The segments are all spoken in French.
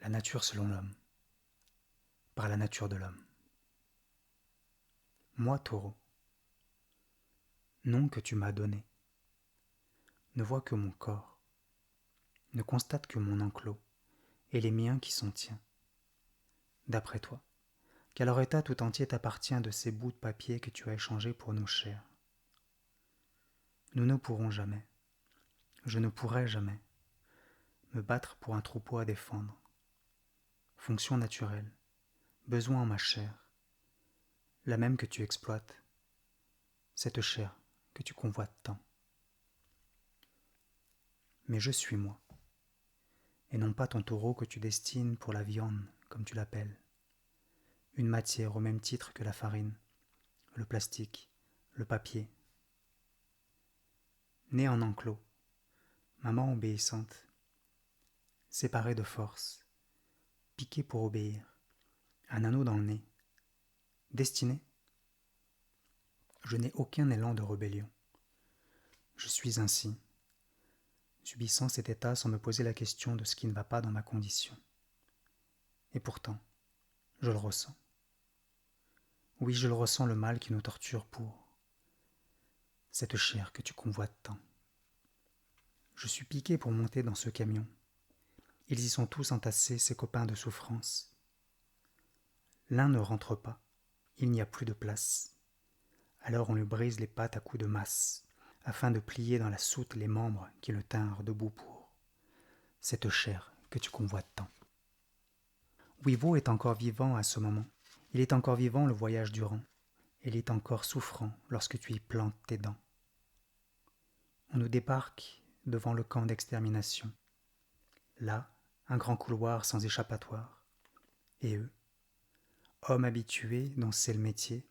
La nature selon l'homme, par la nature de l'homme. Moi, taureau, nom que tu m'as donné, ne vois que mon corps, ne constate que mon enclos et les miens qui sont tiens. D'après toi, quel état tout entier t'appartient de ces bouts de papier que tu as échangés pour nos chairs? Nous ne pourrons jamais, je ne pourrai jamais, me battre pour un troupeau à défendre. Fonction naturelle, besoin en ma chair, la même que tu exploites, cette chair que tu convoites tant. Mais je suis moi, et non pas ton taureau que tu destines pour la viande, comme tu l'appelles. Une matière au même titre que la farine, le plastique, le papier. Né en enclos, maman obéissante, séparée de force, piquée pour obéir, un anneau dans le nez. Destinée, je n'ai aucun élan de rébellion. Je suis ainsi, subissant cet état sans me poser la question de ce qui ne va pas dans ma condition. Et pourtant, je le ressens. Oui, je le ressens, le mal qui nous torture pour cette chair que tu convoites tant. Je suis piqué pour monter dans ce camion. Ils y sont tous entassés, ces copains de souffrance. L'un ne rentre pas, il n'y a plus de place. Alors on lui brise les pattes à coups de masse, afin de plier dans la soute les membres qui le tinrent debout pour cette chair que tu convoites tant. Wivo est encore vivant à ce moment. Il est encore vivant le voyage durant. Il est encore souffrant lorsque tu y plantes tes dents. On nous débarque devant le camp d'extermination. Là, un grand couloir sans échappatoire. Et eux, hommes habitués dont c'est le métier,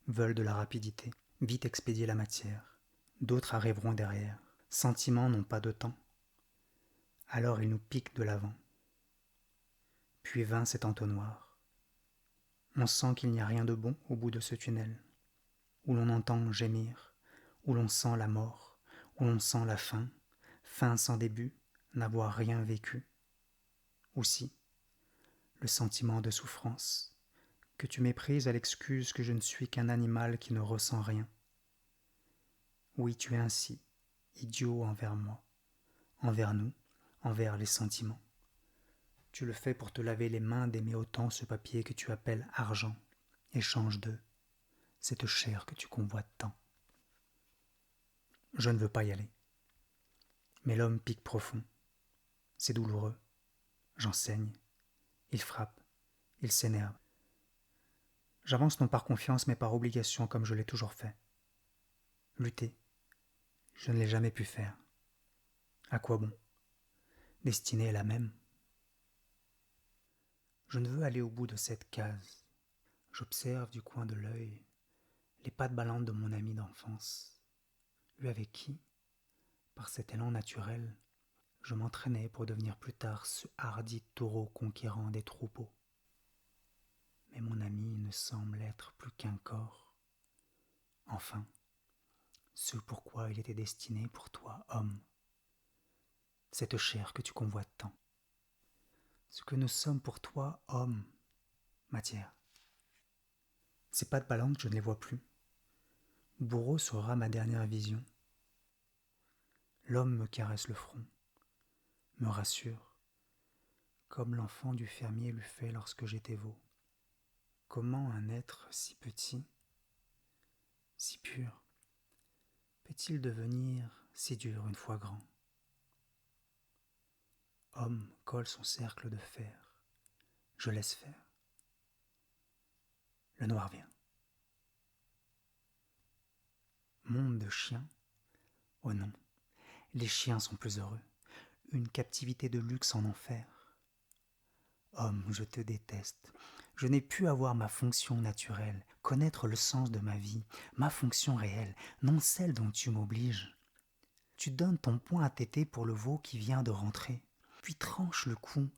veulent de la rapidité, vite expédier la matière. D'autres arriveront derrière. Sentiments n'ont pas de temps. Alors ils nous piquent de l'avant. Puis vint cet entonnoir. On sent qu'il n'y a rien de bon au bout de ce tunnel, où l'on entend gémir, où l'on sent la mort, où l'on sent la fin, fin sans début, n'avoir rien vécu. Aussi, le sentiment de souffrance, que tu méprises à l'excuse que je ne suis qu'un animal qui ne ressent rien. Oui, tu es ainsi, idiot envers moi, envers nous, envers les sentiments. Tu le fais pour te laver les mains d'aimer autant ce papier que tu appelles argent, échange de cette chair que tu convoites tant. Je ne veux pas y aller. Mais l'homme pique profond. C'est douloureux. J'en saigne. Il frappe. Il s'énerve. J'avance non par confiance mais par obligation comme je l'ai toujours fait. Lutter. Je ne l'ai jamais pu faire. À quoi bon? Destinée est la même. Je ne veux aller au bout de cette case. J'observe du coin de l'œil les pattes ballantes de mon ami d'enfance, lui avec qui, par cet élan naturel, je m'entraînais pour devenir plus tard ce hardi taureau conquérant des troupeaux. Mais mon ami ne semble être plus qu'un corps. Enfin, ce pourquoi il était destiné pour toi, homme, cette chair que tu convoites tant. Ce que nous sommes pour toi, homme, matière. Ces pattes ballantes, je ne les vois plus. Bourreau sera ma dernière vision. L'homme me caresse le front, me rassure, comme l'enfant du fermier l'eût fait lorsque j'étais veau. Comment un être si petit, si pur, peut-il devenir si dur une fois grand? Homme colle son cercle de fer, je laisse faire. Le noir vient. Monde de chiens? Oh non, les chiens sont plus heureux. Une captivité de luxe en enfer. Homme, je te déteste. Je n'ai pu avoir ma fonction naturelle, connaître le sens de ma vie, ma fonction réelle, non celle dont tu m'obliges. Tu donnes ton poing à téter pour le veau qui vient de rentrer, puis tranches le cou,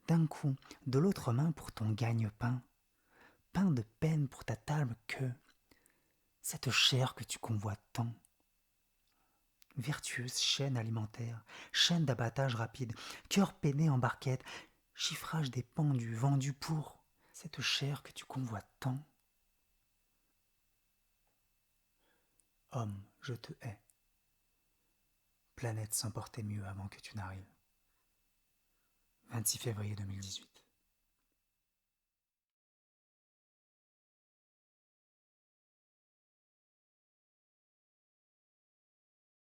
d'un coup, de l'autre main pour ton gagne-pain. Pain de peine pour ta table que cette chair que tu convoites tant. Vertueuse chaîne alimentaire, chaîne d'abattage rapide, cœur peiné en barquette, chiffrage des pendus vendus pour cette chair que tu convoites tant. Homme, je te hais. Planète s'emportait mieux avant que tu n'arrives. 26 février 2018.